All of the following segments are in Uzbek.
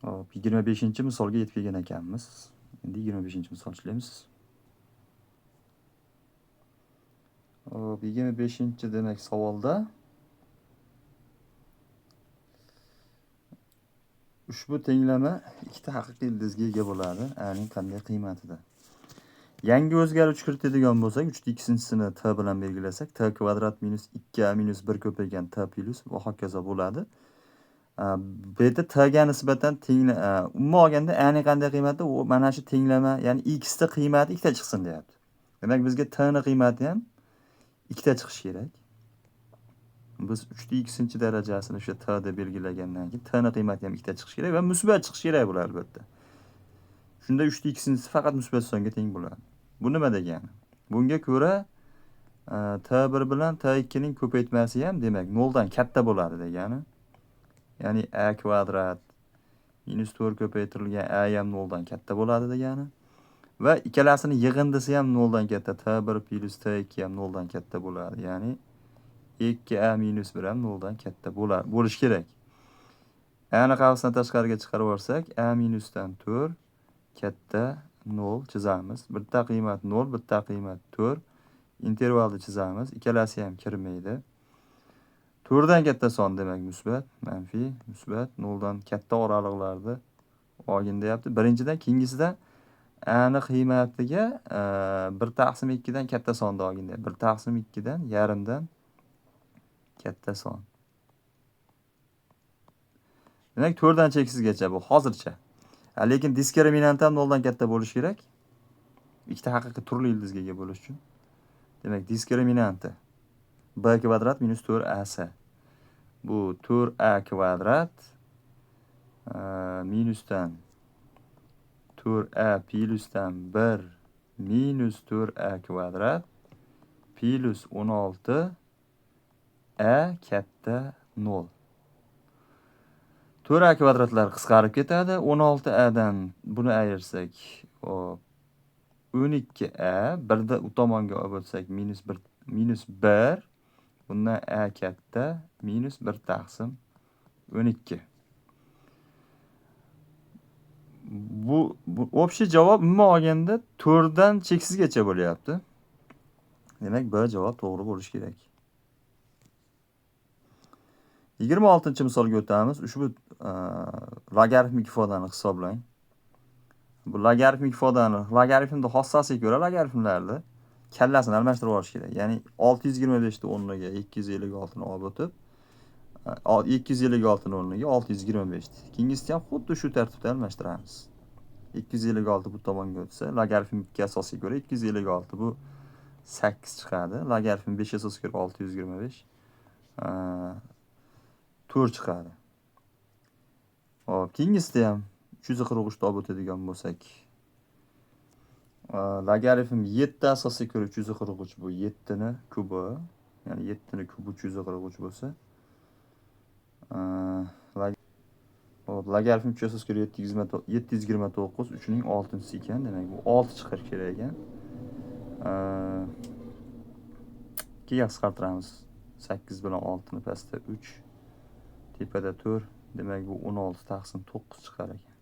Hop, 25-misolga yetib kelgan ekanmiz. Endi 25-misol ishlaymiz. Hop, 25 demak savolda ushbu tenglama ikkita haqiqiy ildizga ega bo'ladi. A'ning qanday qiymatida? Yangi o'zgaruvchi kiritadigan bo'lsak, 3-2-sini t bilan belgilasak, t kvadrat minus 2a minus 1 ko'paygan t plus va hokazo bo'ladi. Bu yerda t ga nisbatan umuman olganda a'ning qanday qiymati? U mana shu tenglama, ya'ni x ta qiymati ikkita chiqsin deyapti. Demak, bizga t ning qiymati ham ikkita chiqishi kerak. Biz 3-2 darajasini o'sha t deb belgilagandan keyin t ning qiymati ham ikkita chiqishi kerak va musbat chiqishi kerak bu albatta. Shunda 3-2 faqat musbat songa teng bo'ladi. Bu nima degani? Bunga ko'ra t1 bilan t2 ning ko'paytmasi ham demak 0 dan katta bo'ladi degani. Ya'ni a kvadrat minus 4 ko'paytirilgan a ham 0 dan katta bo'ladi degani. Va ikkalasini yig'indisi ham 0 dan katta. t1 plus t2 ham 0 dan katta bo'ladi. Ya'ni 2a minus 1 ham 0 dan katta bo'lishi kerak. A'ni qavsdan tashqariga chiqarib yuborsak, a minusdan 4 katta 0 chizamiz. Bitta qiymat 0, bitta qiymat 4. Intervalni chizamiz. Ikkalasi ham kirmaydi. 4 dan katta son demak musbat, manfiy, musbat, 0 dan katta oraliqlarda olgin deyapti. Birinchidan, keyingisida a ning qiymatiga 1/2 dan katta sonni olgin deyapti. 1/2 dan yarimdan katta son. Demak 4 dan cheksizgacha bu hozircha. Lekin diskriminant ham 0 dan katta bo'lishi kerak. Ikkita haqiqiy turli ildizga ega bo'lish uchun. Demak, diskriminanti b kvadrat minus 4ac. Bu 4a kvadrat minusdan 4a plusdan 1 minus 4a kvadrat plus 16 a katta 0. 4a kvadratlar qisqarib ketadi. 16a dan buni ayirsak, 12a, birda u tomonga olib o'tsak minus 1. Bundan a katta minus 1/12. Bu общий javob umuman olganda 4 dan cheksizgacha bo'lyapti. Demak, b javob to'g'ri bo'lishi kerak. 26-misolga o'tamiz. Ushbu logaritmik ifodani hisoblang. Bu logaritmik ifodani logaritmning xossasiga ko'ra logaritmlarni kallasini almashtirib olish kerak. Ya'ni 625 ni o'rniga 256 ni olib o'tib, 256 ni o'rniga 625. Keyingisini ham xuddi shu tartibda almashtiramiz. 256 bu tomonga o'tsa, logaritmik asosiga ko'ra 256 bu 8 chiqadi. Logaritm 5 asosiga ko'ra 625 4 chiqadi. Hop, keyingisida ham 343 ni olib o'tadigan bo'lsak, logaritm 7 asosiga ko'ra 343 bu 7 ni kubi, ya'ni 7 ni kubi 343 bo'lsa, logaritm 3 asosiga ko'ra 729, 3 ning 6-si ekan. Demak, bu 6 chiqar kerak ekan. 2 ga qisqartiramiz. 8 bilan 6 ni pastda 3, tepada 4. Demak, bu 16 taqsim 9 chiqar ekan.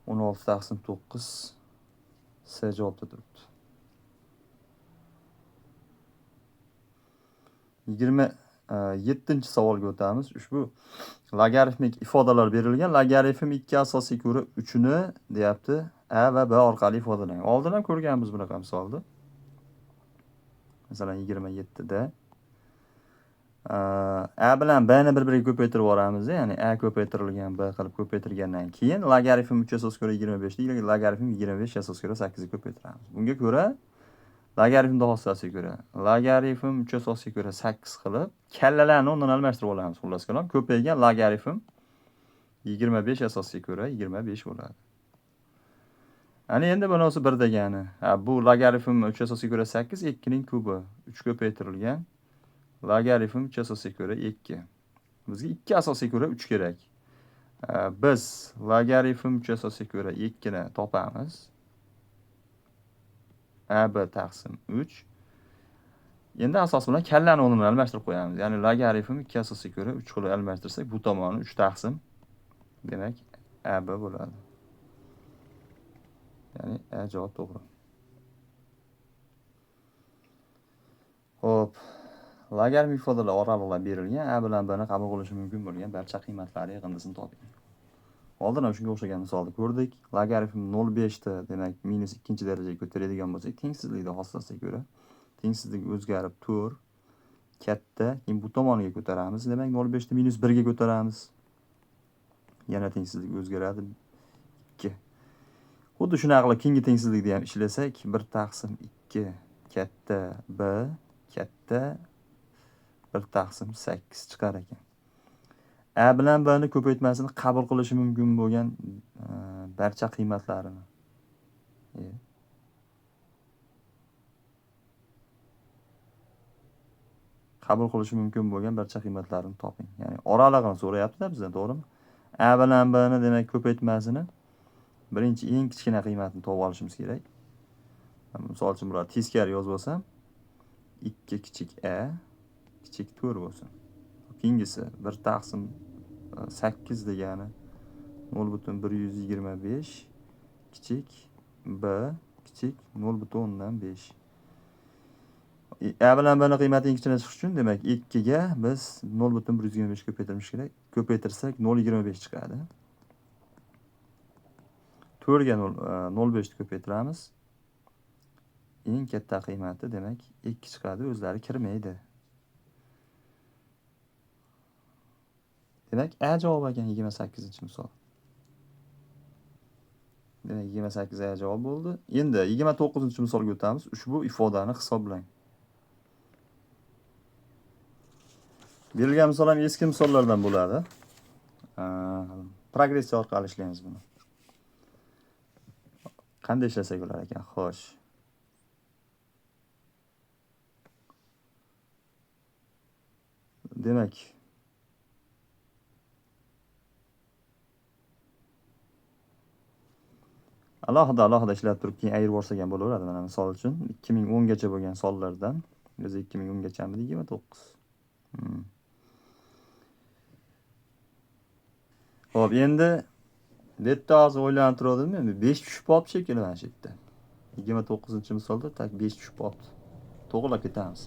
16 taqsim 9 C javobda turibdi. 27-savolga o'tamiz. Ushbu logaritmik ifodalar berilgan. Logaritm 2 asosiga ko'ra 3 ni deyapti. A va B orqali ifodalang. Oldin ham ko'rganmiz bunaqa misolni. Masalan, 27da a bilan b ni bir-biriga ko'paytirib yuboramiz, ya'ni a ko'paytirilgan b qilib ko'paytirgandan keyin logaritm 3 asosiga ko'ra 25 ni logaritm 25 asosiga ko'ra 8 ga ko'paytiramiz. Bunga ko'ra logaritmning xossasiga ko'ra logaritm 3 asosiga ko'ra 8 qilib kallalarni o'rnidan almashtirib olamiz. Xullas kalom, ko'paygan logaritm 25 asosiga ko'ra 25 bo'ladi. Ana endi bunisi 1 degani. Bu logaritm 3 asosiga ko'ra 8, 2 ning kubi. 3 ko'paytirilgan logaritm 3 asosiga ko'ra 2. Bizga 2 asosiga ko'ra 3 kerak. Biz logaritm 3 asosiga ko'ra 2 ni topamiz. AB taqsim 3. Endi asos bilan kallani o'rnidan almashtirib qo'yamiz. Ya'ni logaritm 2 asosiga ko'ra 3 qilib almashtirsak, bu tomoni 3 taqsim Demak, AB bo'ladi. Ya'ni A javob to'g'ri. Xo'p. Logaritm ifodalar oralig'ida berilgan A bilan B'ni qabul qilishi mumkin bo'lgan barcha qiymatlari yig'indisini toping. Oldin ham shunga o'xshagan misolni ko'rdik. Logaritm 0,5 ta, demak, minus 2-darajaga ko'taradigan bo'lsak, tengsizlikni xoslasiga ko'ra tengsizlik o'zgarib 4 katta, keyin bu tomoniga ko'taramiz. Demak, 0,5 ta minus 1 ga ko'taramiz. Yana tengsizlik o'zgaradi 2. Xuddi shunaqa qilib keyingi tengsizlikda ham ishlasak, 1/2 katta B katta 1/8 chiqar ekan. A bilan B'ni ko'paytmasini qabul qilishi mumkin bo'lgan barcha qiymatlarini. Qabul qilishi mumkin bo'lgan barcha qiymatlarini toping. Ya'ni oralig'ini so'rayapti-da bizdan, to'g'rimi? A bilan B'ni demak ko'paytmasini birinchi eng kichkina qiymatini topib olishimiz kerak. Misol uchun bular teskari yozib olsam, 2 kichik A kichik 4 bo'lsin. Keyingisi 1/8 degani 0,125 kichik B kichik 0,5. A bilan B'ni qiymati eng kichkina chiqish uchun demak 2 ga biz 0,125 ko'paytiramiz kerak. Ko'paytirsak 0,25 chiqadi. 4 ga 0,5 ko'paytiramiz. Eng katta qiymati demak 2 chiqadi, o'zlari kirmaydi. Demak, A javob ekan 28-misol. Demak, 28 A javob bo'ldi. Endi 29-misolga o'tamiz. Ushbu ifodani hisoblang. Berilgan misol ham eski misollardan bo'ladi. Progressiya orqali ishlaymiz buni. Qanday ishlasak bo'lar ekan? Xo'sh. Demak, alohida ishlab turib keyin ayirib olsak ham bo'laveradi. Mana misol uchun 2010 gacha bo'lgan sonlardan biz 2010 gachami 29. Xo'p, endi bu yerda hozir o'ylanib turdim, endi 5 tushib qolibdi shekilli mana shu yerda. 29-misolda tak 5 tushib qolibdi. To'g'rilab ketamiz.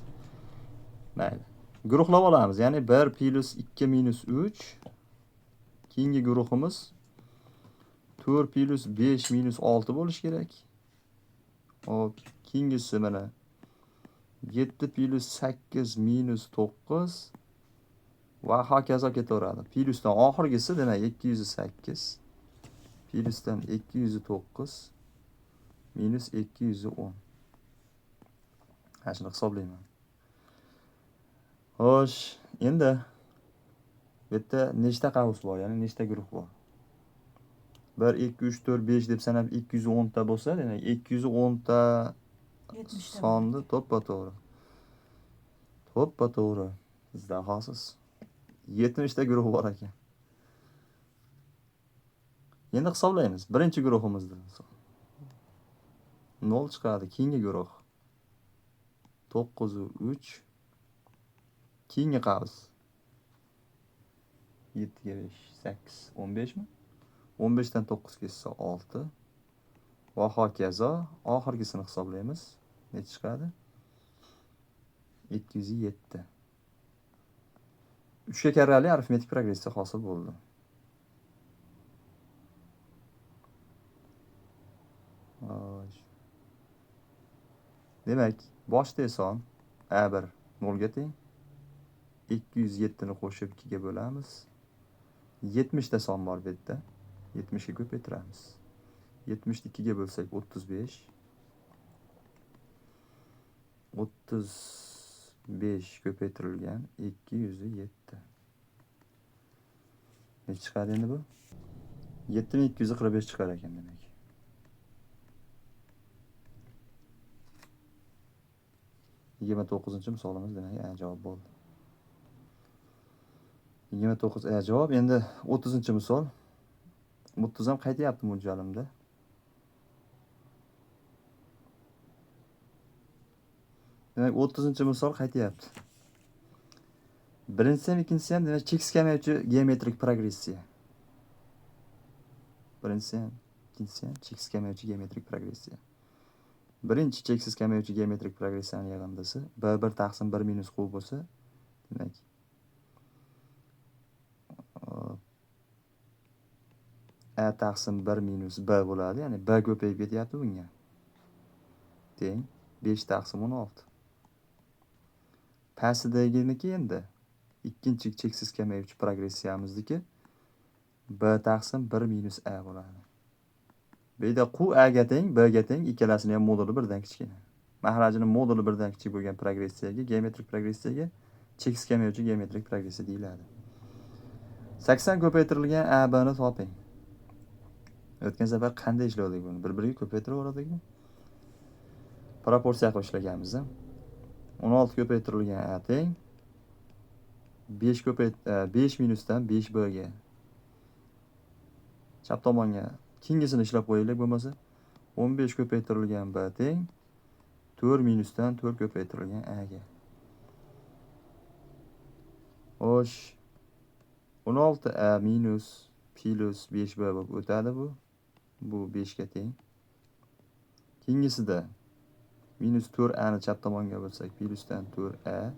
Mayli. Guruhlab olamiz. Ya'ni 1 + 2 - 3. Keyingi guruhimiz 4 + 5 - 6 bo'lishi kerak. Hop, keyingisi mana 7 + 8 - 9 va hokazo ketaveradi. Plyusdan oxirgisi demak 208 plyusdan 209 minus 210. Mana shuni hisoblayman. Xo'sh, endi bu yerda nechta qavs bor, ya'ni nechta guruh bor? 1 2 3 4 5 deb sanab 210 ta bo'lsa, demak 210 ta sonni to'ppa-to'g'ri. To'ppa-to'g'ri. Sizda hosiz 70 ta guruh bor ekan. Endi hisoblaymiz. Birinchi guruhimizda 0 chiqadi. Keyingi guruh 9 3. Keyingi qavs 7 ga 5 8 15 mi? 15 dan 9 ketsa 6 va hokazo. Oxirgisini hisoblaymiz. Necha chiqadi? 207. 3 ga karrali arifmetik progressiya hosil bo'ldi. Demak, boshda son A1 0 ga teng. 207 ni qo'shib 2 ga bo'lamiz. 70 ta son bor bu yerda. 70 ga ko'paytiramiz. 70 ni 2 ga bo'lsak 35. 35 ko'paytirilgan 207. Necha chiqadi endi bu? 7245 chiqar ekan demak. Yigirma 29-misolimiz demak A javob bo'ldi. 29 A javob. Endi 30-misol. 30 ham qaytyapti mo'ljalimda. Demak, 30-misol qaytyapti. Birinchisi ham ikkinchisi ham demak cheksiz kamayuvchi geometrik progressiya. Birinchisi ham, ikkinchisi ham cheksiz kamayuvchi geometrik progressiya. Birinchi cheksiz kamayuvchi geometrik progressiyani yig'indisi b1 taqsim 1 minus q bo'lsa, demak a taqsim 1 minus b bo'ladi. Ya'ni b ko'payib ketyapti bunga. Teng 5 taqsim 16. Pastidaginiki endi ikkinchi cheksiz kamayuvchi progressiyamizniki b taqsim 1 minus a bo'ladi. Bu yerda q a ga teng, b ga teng, ikkalasini ham moduli birdan kichkina. Mahrajini moduli birdan kichik bo'lgan progressiyaga, geometrik progressiyaga cheksiz kamayuvchi geometrik progressiya deyiladi. 80 ko'paytirilgan a b ni toping. O'tgan safar qanday ishladik buni? Bir-biriga ko'paytiraverdik-ku. Proporsiya qilib ishlaganmiz. 16 ko'paytirilgan a teng 5 minusdan 5 b ga. Chap tomonga kengisini ishlab qo'yaylik bo'lmasa. 15 ko'paytirilgan b teng 4 minusdan 4 ko'paytirilgan a ga. Xo'sh. 16 a minus plus 5 b bo'lib o'tadi bu. Bu 5 ga teng. Kengisida minus 4 a ni chap tomonga bo'lsak, plusdan 4 a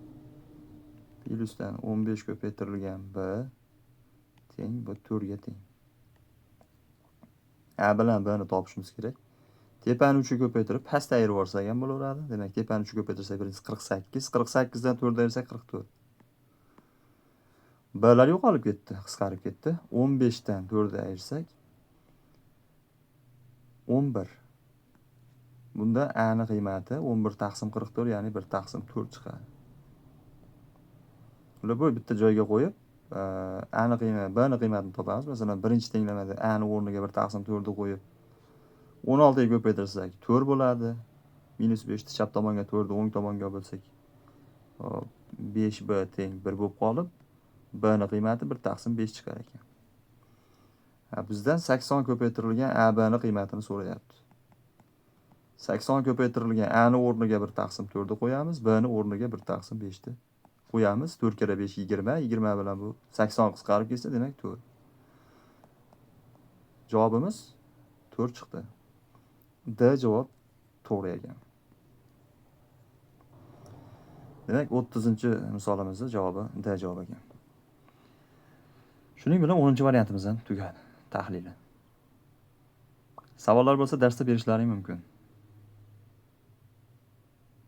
plusdan 15 ko'paytirilgan b teng bu 4 ga teng. A bilan b ni topishimiz kerak. Tepani 3 ga ko'paytirib pastga ayirib olsak ham bo'laveradi. Demak, tepani 3 ga ko'paytirsak birinchisi 48, 48 dan 4 ayirsak 44. B'lar yo'qolib ketdi, qisqarib ketdi. 15 dan 4 ayirsak 11. Bunda a ni qiymati 11 taqsim 44, ya'ni 1 taqsim 4 chiqadi. Ular bu bitta joyga qo'yib, a ni qiymati, b ni qiymatini topamiz. Masalan, birinchi tenglamada a ni o'rniga 1 taqsim 4 ni qo'yib 16 ga ko'paytirsak 4 bo'ladi. Minus 5 ni chap tomonga 4 ni o'ng tomonga bo'lsak, 5b teng 1 bo'lib qolib, b ni qiymati 1 taqsim 5 chiqar ekan. Bizdan 80 ko'paytirilgan a b ni qiymatini so'rayapti. 80 ko'paytirilgan a ni o'rniga 1 taqsim 4 ni qo'yamiz, b ni o'rniga 1 taqsim 5 ni qo'yamiz. 4 kira 5 20, 20 bilan bu 80 qisqarib ketsa, demak 4. Javobimiz 4 chiqdi. D javob to'g'ri ekan. Demak, 30-misolimizning javobi D javob ekan. Shuning bilan 10-variantimiz ham tugadi, tahlili. Savollar bo'lsa darsda berishlaring mumkin.